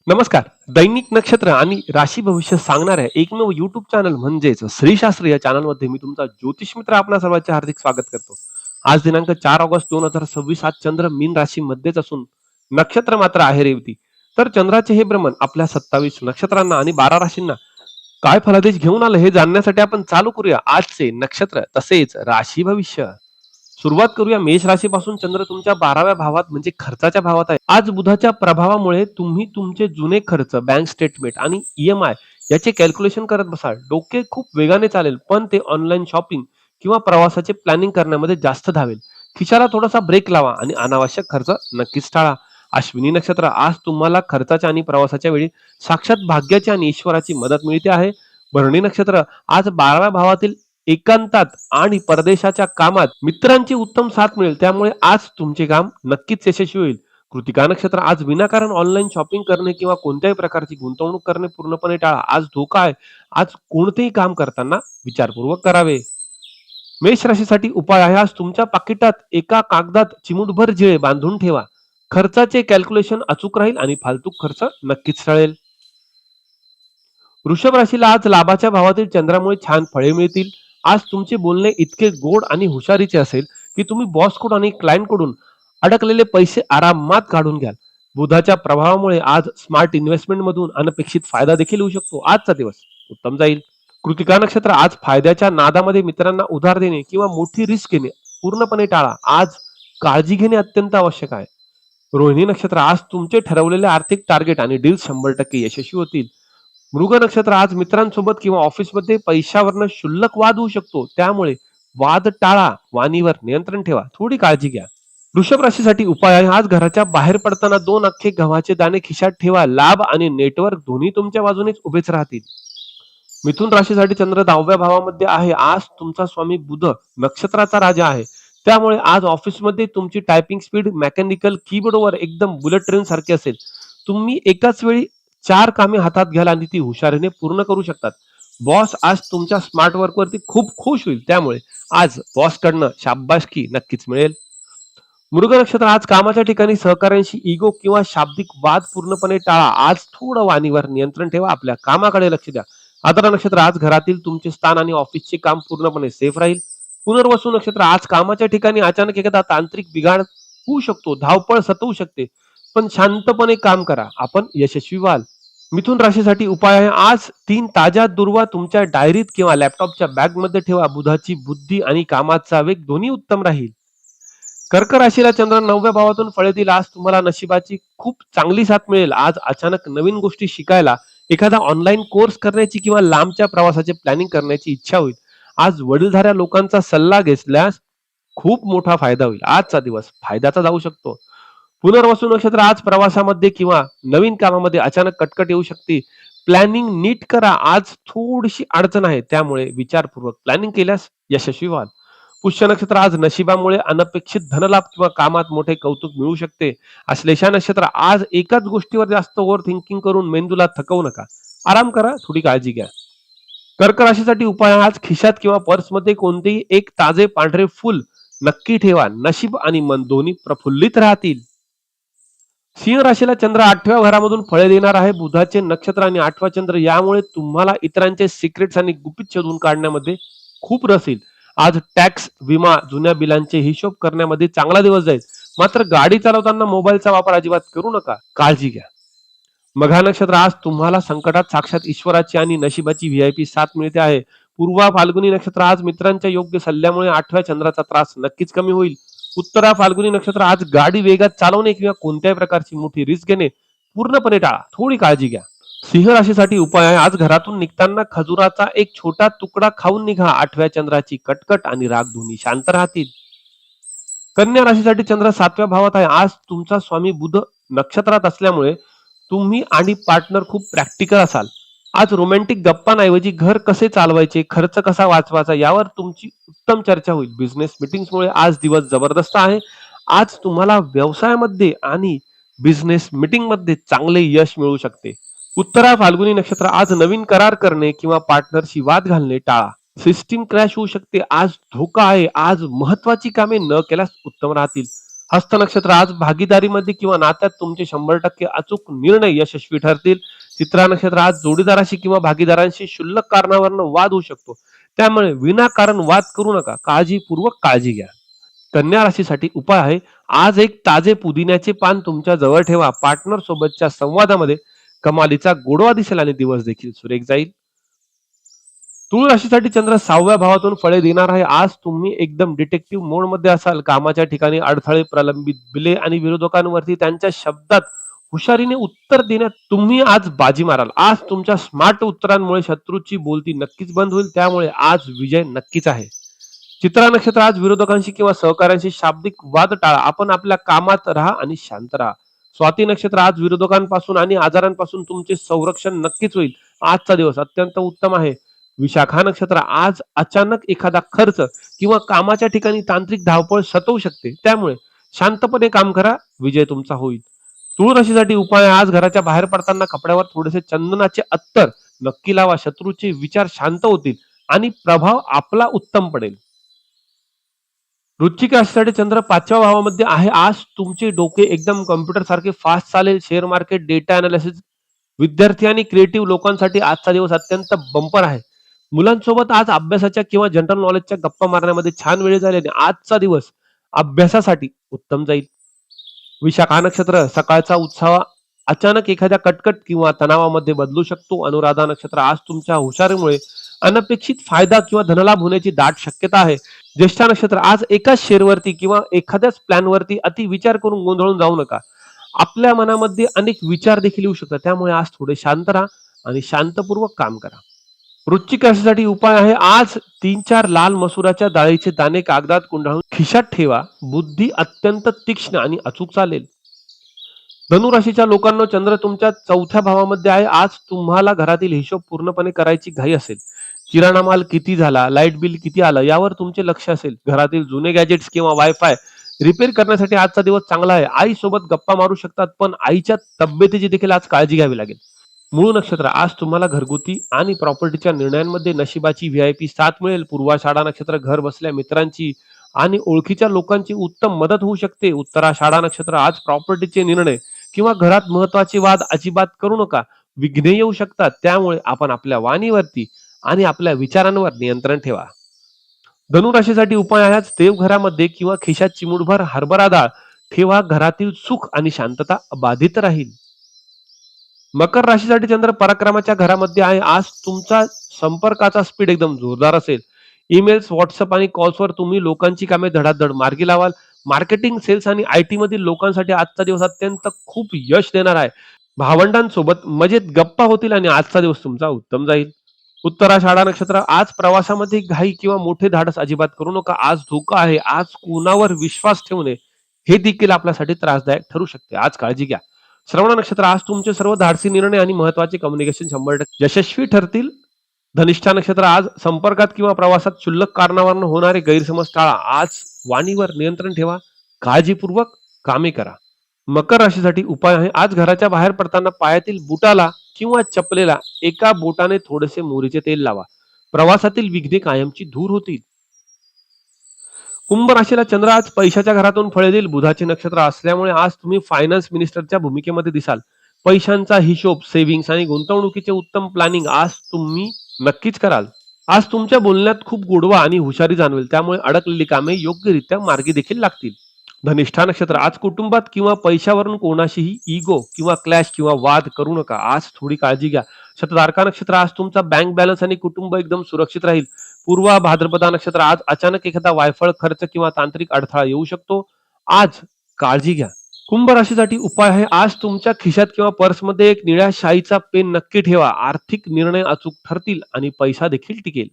नमस्कार. दैनिक नक्षत्र आणि राशी भविष्य सांगणाऱ्या एकमेव YouTube चॅनल म्हणजेच श्रीशास्त्री या चॅनलमध्ये मी तुमचा ज्योतिष मित्र आपणा सर्वांचे हार्दिक स्वागत करतो. आज दिनांक 4 ऑगस्ट 2026 आज चंद्र मीन राशीमध्येच असून नक्षत्र मात्र आहे रेवती. तर चंद्राचे हे भ्रमण आपल्या 27 नक्षत्रांना आणि 12 राशींना काय फलादेश घेऊन आलं हे जाणण्यासाठी आपण चालू करूया आजचे नक्षत्र तसेच राशी भविष्य. सुरुवात करूया मेष राशीपासून. चंद्र तुमच्या 12व्या भावात म्हणजे खर्चाच्या भावात आहे. आज बुधाच्या प्रभावामुळे तुम्ही तुमचे जुने खर्च, बँक स्टेटमेंट आणि ईएमआय याचे कॅल्क्युलेशन करत बसाल. डोके खूप वेगाने चालेल, पण ते ऑनलाईन शॉपिंग किंवा प्रवासाचे प्लॅनिंग करण्यामध्ये जास्त धावेल. खिशाला थोडासा ब्रेक लावा आणि अनावश्यक खर्च नक्कीच टाळा. अश्विनी नक्षत्र आज तुम्हाला खर्चाच्या आणि प्रवासाच्या वेळी साक्षात भाग्याची आणि ईश्वराची मदत मिळते आहे. भरणी नक्षत्र आज 12व्या भावातील एकांतात आणि परदेशाच्या कामात मित्रांची उत्तम साथ मिळेल, त्यामुळे आज तुमचे काम नक्कीच यशस्वी होईल. कृतिका नक्षत्र आज विनाकारण ऑनलाईन शॉपिंग करणे किंवा कोणत्याही प्रकारची गुंतवणूक करणे पूर्णपणे टाळा. आज धोका आहे. आज कोणतेही काम करताना विचारपूर्वक करावे. मेष राशीसाठी उपाय आहे. आज तुमच्या पाकिटात एका कागदात चिमूटभर जिळे बांधून ठेवा. खर्चाचे कॅल्क्युलेशन अचूक राहील आणि फालतू खर्च नक्कीच टळेल. वृषभ राशीला आज लाभाच्या भावातील चंद्रामुळे छान फळे मिळतील. आज तुमचे बोलणे इतके गोड आणि हुशारीचे असेल की तुम्ही बॉसकडून आणि क्लायंटकडून अडकलेले पैसे आरामात काढून घ्याल. बुधाच्या प्रभावामुळे आज स्मार्ट इन्व्हेस्टमेंट मधून अनपेक्षित फायदा देखील होऊ शकतो. आजचा दिवस उत्तम जाईल. कृतिका नक्षत्र आज फायद्याच्या नादामध्ये मित्रांना उधार देणे किंवा मोठी रिस्क घेणे पूर्णपणे टाळा. आज काळजी घेणे अत्यंत आवश्यक आहे. रोहिणी नक्षत्र आज तुमचे ठरवलेले आर्थिक टार्गेट आणि डील 100% यशस्वी होतील. मृग नक्षत्र आज मित्रांसोबत किंवा ऑफिसमध्ये पैशावरनं क्षुल्लक वाद होऊ शकतो, त्यामुळे वाद टाळा. वाणीवर नियंत्रण ठेवा. थोडी काळजी घ्या. वृषभ राशीसाठी उपाय आहे. आज घराच्या बाहेर पडताना 2 अख्खे गव्हाचे दाणे खिशात ठेवा. लाभ आणि नेटवर्क दोन्ही तुमच्या बाजूनेच उभेच राहतील. मिथुन राशीसाठी चंद्र 10व्या भावामध्ये आहे. आज तुमचा स्वामी बुध नक्षत्राचा राजा आहे, त्यामुळे आज ऑफिसमध्ये तुमची टायपिंग स्पीड मेकॅनिकल कीबोर्डवर एकदम बुलेट ट्रेन सारखी असेल. तुम्ही एकाच वेळी 4 कामे हातात घ्याल आणि ती हुशारीने पूर्ण करू शकतात. बॉस आज तुमच्या स्मार्ट वर्क वरती खूप खुश होईल, त्यामुळे आज बॉस कडनं शाबासकी नक्कीच मिळेल. मृग नक्षत्र आज कामाच्या ठिकाणी सहकाऱ्यांशी इगो किंवा शाब्दिक वाद पूर्णपणे टाळा. आज थोडं वाणीवर नियंत्रण ठेवा. आपल्या कामाकडे लक्ष द्या. आद्रा नक्षत्र आज घरातील तुमचे स्थान आणि ऑफिसचे काम पूर्णपणे सेफ राहील. पुनर्वसू नक्षत्र आज कामाच्या ठिकाणी अचानक एखादा तांत्रिक बिघाड होऊ शकतो. धावपळ सतवू शकते, पण शांतपणे काम करा. आपण यशस्वी व्हाल. मिथुन राशीसाठी उपाय आहे. आज 3 ताज्या दुर्वा तुमच्या डायरीत किंवा लॅपटॉपच्या बॅग मध्ये ठेवा. बुधाची बुद्धी आणि कामाचा वेग दोन्ही उत्तम राहील. कर्क राशीला चंद्र 9व्या भावातून फळे देईल. आज तुम्हाला नशिबाची खूप चांगली साथ मिळेल. आज अचानक नवीन गोष्टी शिकायला, एखादा ऑनलाईन कोर्स करण्याची किंवा लांबच्या प्रवासाचे प्लॅनिंग करण्याची इच्छा होईल. आज वडीलधाऱ्या लोकांचा सल्ला घेतल्यास खूप मोठा फायदा होईल. आजचा दिवस फायद्याचा जाऊ शकतो. पुनर्वसू नक्षत्र आज प्रवासामध्ये किंवा नवीन कामामध्ये अचानक कटकट येऊ शकते. प्लॅनिंग नीट करा. आज थोडीशी अडचण आहे, त्यामुळे विचारपूर्वक प्लॅनिंग केल्यास यशस्वी व्हाल. पुष्य नक्षत्र आज नशिबामुळे अनपेक्षित धनलाभ किंवा कामात मोठे कौतुक मिळू शकते. श्लेषा नक्षत्र आज एकाच गोष्टीवर जास्त ओव्हर थिंकिंग करून मेंदूला थकवू नका. आराम करा. थोडी काळजी घ्या. कर्क राशीसाठी उपाय आहे. आज खिशात किंवा पर्समध्ये कोणतेही एक ताजे पांढरे फुल नक्की ठेवा. नशीब आणि मन दोन्ही प्रफुल्लित राहतील. सिंह राशीला चंद्र 8व्या घरामधून फळे देणार आहे. बुधाचे नक्षत्र आणि 8वा चंद्र यामुळे तुम्हाला इतरांचे सिक्रेट्स आणि गुपित शोधून काढण्यामध्ये खूप रस येईल. आज टॅक्स, विमा, जुन्या बिलांचे हिशोब करण्यामध्ये चांगला दिवस जाईल. मात्र गाडी चालवताना मोबाईलचा वापर अजिबात करू नका. काळजी घ्या. मघा नक्षत्र आज तुम्हाला संकटात साक्षात ईश्वराची आणि नशिबाची व्हीआयपी साथ मिळते आहे. पूर्वा फाल्गुनी नक्षत्र आज मित्रांच्या योग्य सल्ल्यामुळे 8व्या चंद्राचा त्रास नक्कीच कमी होईल. उत्तरा फाल्गुनी नक्षत्र आज गाडी वेगात चालवणे किंवा कोणत्याही प्रकारची मोठी रिस्क घेणे पूर्णपणे टाळा. थोडी काळजी घ्या. सिंह राशीसाठी उपाय आहे. आज घरातून निघताना खजुराचा एक छोटा तुकडा खाऊन निघा. 8व्या चंद्राची कटकट आणि राग दोन्ही शांत राहतील. कन्या राशीसाठी चंद्र 7व्या भावात आहे. आज तुमचा स्वामी बुध नक्षत्रात असल्यामुळे तुम्ही आणि पार्टनर खूप प्रॅक्टिकल असाल. आज रोमॅन्टिक गप्पांऐवजी घर कसे चालवायचे, खर्च कसा वाचवायचा यावर तुमची उत्तम चर्चा होईल. बिझनेस मीटिंग्समुळे आज दिवस जबरदस्त आहे. आज तुम्हाला व्यवसायामध्ये आणि बिझनेस मीटिंग मध्ये चांगले यश मिळू शकते. उत्तरा फाल्गुनी नक्षत्र आज नवीन करार करणे किंवा पार्टनरशी वाद घालणे टाळा. सिस्टीम क्रॅश होऊ शकते. आज धोका आहे. आज महत्वाची कामे न केल्यास उत्तम राहतील. हस्त नक्षत्र आज भागीदारीमध्ये किंवा नात्यात तुमचे 100% अचूक निर्णय यशस्वी ठरतील. चित्रा नक्षत्र आज जोडीदाराशी किंवा भागीदारांशी क्षुल्लक कारणावरून वाद होऊ शकतो. त्यामुळे विनाकारण वाद करू नका. काळजीपूर्वक काळजी घ्या. कन्या राशीसाठी उपाय आहे. आज एक ताजे पुदिन्याचे पान तुमच्या जवळ ठेवा. पार्टनर सोबतच्या संवादामध्ये कमालीचा गोडवा दिसेल आणि दिवस देखील सुरेख जाईल. तुळ राशीसाठी चंद्र 6व्या भावातून फळे देणार आहे. आज तुम्ही एकदम डिटेक्टिव्ह मोड मध्ये असाल. कामाच्या ठिकाणी अडथळे, प्रलंबित बिले आणि विरोधकांवरती त्यांच्या शब्दात हुशारीने उत्तर देण्यात तुम्ही आज बाजी माराल. आज तुमच्या स्मार्ट उत्तरांमुळे शत्रूची बोलती नक्कीच बंद होईल. त्यामुळे आज विजय नक्कीच आहे. चित्रा नक्षत्र आज विरोधकांशी किंवा सहकाऱ्यांशी शाब्दिक वाद टाळा. आपण आपल्या कामात राहा आणि शांत राहा. स्वाती नक्षत्र आज विरोधकांपासून आणि आजारांपासून तुमचे संरक्षण नक्कीच होईल. आजचा दिवस अत्यंत उत्तम आहे. विशाखा नक्षत्र आज अचानक एखादा खर्च किंवा कामाच्या ठिकाणी तांत्रिक धावपळ सतवू शकते. त्यामुळे शांतपणे काम करा. विजय तुमचा होईल. तुळ राशीसाठी उपाय आज घराच्या बाहेर पडताना कपड्यावर थोडेसे चंदनाचे अत्तर नक्की लावा. शत्रूचे विचार शांत होतील आणि प्रभाव आपला उत्तम पडेल. वृश्चिक राशीसाठी चंद्र 5व्या भावामध्ये आहे. आज तुमचे डोके एकदम कॉम्प्युटर सारखे फास्ट चालेल. शेअर मार्केट, डेटा अनालिसिस, विद्यार्थी आणि क्रिएटिव्ह लोकांसाठी आजचा दिवस अत्यंत बंपर आहे. मुलांसोबत आज अभ्यासाच्या किंवा जनरल नॉलेजच्या गप्पा मारण्यामध्ये छान वेळ जाईल आणि आजचा दिवस अभ्यासासाठी उत्तम जाईल. विशाखा नक्षत्र सकाळचा उत्साह अचानक एखाद्या कटकट किंवा तणावामध्ये बदलू शकतो. अनुराधा नक्षत्र आज तुमच्या हुशारीमुळे अनपेक्षित फायदा किंवा धनलाभ होण्याची दाट शक्यता आहे. ज्येष्ठा नक्षत्र आज एकाच शेअरवरती किंवा एखाद्याच प्लॅनवरती अति विचार करून गोंधळून जाऊ नका. आपल्या मनामध्ये अनेक विचार देखील येऊ शकतात. त्यामुळे आज थोडे शांत राहा आणि शांतपूर्वक काम करा. वृश्चिक राशीसाठी उपाय आहे. आज 3-4 लाल मसुराच्या डाळीचे दाणे कागदात गुंडाळून खिशात ठेवा. बुद्धी अत्यंत तीक्ष्ण आणि अचूक चालेल. धनुराशीच्या लोकांना चंद्र तुमच्या 4थ्या भावामध्ये आहे. आज तुम्हाला घरातील हिशोब पूर्णपणे करायची घाई असेल. किराणा माल किती झाला, लाईट बिल किती आलं यावर तुमचे लक्ष असेल. घरातील जुने गॅजेट्स किंवा वायफाय रिपेअर करण्यासाठी आजचा दिवस चांगला आहे. आई सोबत गप्पा मारू शकतात, पण आईच्या तब्येतीची देखील आज काळजी घ्यावी लागेल. मूळ नक्षत्र आज तुम्हाला घरगुती आणि प्रॉपर्टीच्या निर्णयांमध्ये नशिबाची व्हीआयपी साथ मिळेल. पूर्वाषाढा नक्षत्र घर बसल्या मित्रांची आणि ओळखीच्या लोकांची उत्तम मदत होऊ शकते. उत्तराषाढा नक्षत्र आज प्रॉपर्टीचे निर्णय किंवा घरात महत्वाचे वाद अजिबात करू नका. विघ्ने येऊ शकतात. त्यामुळे आपण आपल्या वाणीवरती आणि आपल्या विचारांवर नियंत्रण ठेवा. धनुराशीसाठी उपाय आहे. आज देवघरामध्ये किंवा खिशात चिमूटभर हरभरा डाळ ठेवा. घरातील सुख आणि शांतता बाधित राहील. मकर राशीसाठी चंद्र पराक्रमाच्या घरामध्ये आहे. आज तुमचा संपर्काचा स्पीड एकदम जोरदार असेल. ईमेल्स, व्हॉट्सअप आणि कॉल्सवर तुम्ही लोकांची कामे धडाधड मार्गी लावाल. मार्केटिंग, सेल्स आणि आयटी मधील लोकांसाठी आजचा दिवस अत्यंत खूप यश देणार आहे. भावंडांसोबत मजेत गप्पा होतील आणि आजचा दिवस तुमचा उत्तम जाईल. उत्तराषाढा नक्षत्र आज प्रवासामध्ये घाई किंवा मोठे धाडस अजिबात करू नका. आज धोका आहे. आज कुणावर विश्वास ठेवणे हे देखील आपल्यासाठी त्रासदायक ठरू शकते. आज काळजी घ्या. श्रवण नक्षत्र आज तुमचे सर्व धाडसी निर्णय आणि महत्वाचे कम्युनिकेशन 100% यशस्वी ठरतील. धनिष्ठा नक्षत्र आज संपर्कात किंवा प्रवासात क्षुल्लक कारणावरून होणारे गैरसमज टाळा. आज वाणीवर नियंत्रण ठेवा. काळजीपूर्वक कामे करा. मकर राशीसाठी उपाय आहे. आज घराच्या बाहेर पडताना पायातील बुटाला किंवा चपलेला एका बोटाने थोडेसे मोहरीचे तेल लावा. प्रवासातील विघ्ने कायमची दूर होतील. कुंभ राशीला चंद्र आज पैशाच्या घरातून फळे देईल. बुधाचे नक्षत्र असल्यामुळे आज तुम्ही फायनान्स मिनिस्टरच्या भूमिकेमध्ये दिसाल. पैशांचा हिशोब, सेव्हिंग्स आणि गुंतवणुकीचे उत्तम प्लॅनिंग आज तुम्ही नक्कीच कराल. आज तुमच्या बोलण्यात खूप गोडवा आणि हुशारी जाणवेल. त्यामुळे अडकलेली कामे योग्यरित्या मार्गी देखील लागतील. धनिष्ठा नक्षत्र आज कुटुंबात किंवा पैशावरून कोणाशीही इगो किंवा क्लॅश किंवा वाद करू नका. आज थोडी काळजी घ्या. शतधारका नक्षत्र आज तुमचा बँक बॅलन्स आणि कुटुंब एकदम सुरक्षित राहील. पूर्वा भाद्रपदा नक्षत्र आज अचानक एखादा वायफळ खर्च किंवा तांत्रिक अडथळा येऊ शकतो. आज काळजी घ्या. कुंभ राशीसाठी उपाय आहे. आज तुमच्या खिशात किंवा पर्समध्ये एक निळ्या शाईचा पेन नक्की ठेवा. आर्थिक निर्णय अचूक ठरतील आणि पैसा देखील टिकेल.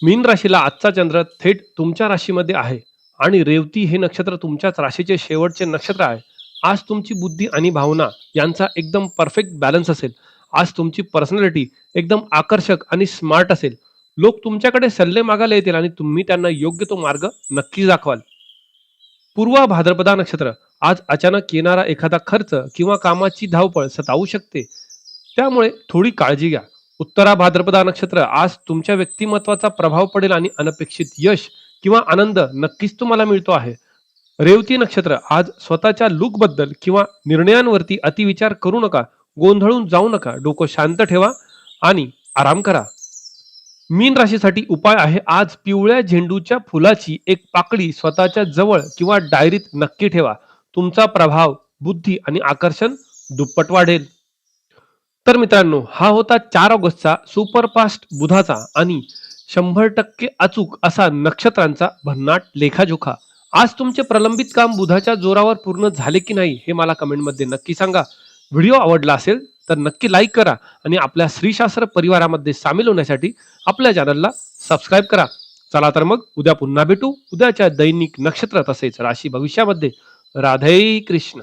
मीन राशीला आजचा चंद्र थेट तुमच्या राशीमध्ये आहे आणि रेवती हे नक्षत्र तुमच्याच राशीचे शेवटचे नक्षत्र आहे. आज तुमची बुद्धी आणि भावना यांचा एकदम परफेक्ट बॅलन्स असेल. आज तुमची पर्सनॅलिटी एकदम आकर्षक आणि स्मार्ट असेल. लोक तुमच्याकडे सल्ले मागायला येतील आणि तुम्ही त्यांना योग्य तो मार्ग नक्की दाखवाल. पूर्वा भाद्रपदा नक्षत्र आज अचानक येणारा एखादा खर्च किंवा कामाची धावपळ सतावू शकते. त्यामुळे थोडी काळजी घ्या. उत्तरा भाद्रपदा नक्षत्र आज तुमच्या व्यक्तिमत्वाचा प्रभाव पडेल आणि अनपेक्षित यश किंवा आनंद नक्कीच तुम्हाला मिळतो आहे. रेवती नक्षत्र, आज स्वतःच्या लूक बद्दल किंवा निर्णयांवरती अतिविचार करू नका. गोंधळून जाऊ नका. डोकं शांत ठेवा आणि आराम करा. मीन राशीसाठी उपाय आहे, आज पिवळ्या झेंडूच्या फुलाची एक पाकळी स्वतःच्या जवळ किंवा डायरीत नक्की ठेवा. तुमचा प्रभाव, बुद्धी आणि आकर्षण दुप्पट वाढेल. तर मित्रांनो, हा होता 4 ऑगस्टचा सुपरफास्ट बुधाचा आणि 100% अचूक असा नक्षत्रांचा भन्नाट लेखाजोखा. आज तुमचे प्रलंबित काम बुधाच्या जोरावर पूर्ण झाले की नाही हे मला कमेंटमध्ये नक्की सांगा. व्हिडिओ आवडला असेल तर नक्की लाईक करा आणि आपल्या श्रीशास्त्र परिवारामध्ये सामील होण्यासाठी आपल्या चॅनलला सबस्क्राईब करा. चला तर मग उद्या पुन्हा भेटू, उद्याच्या दैनिक नक्षत्र तसेच राशी भविष्यामध्ये. राधे कृष्ण.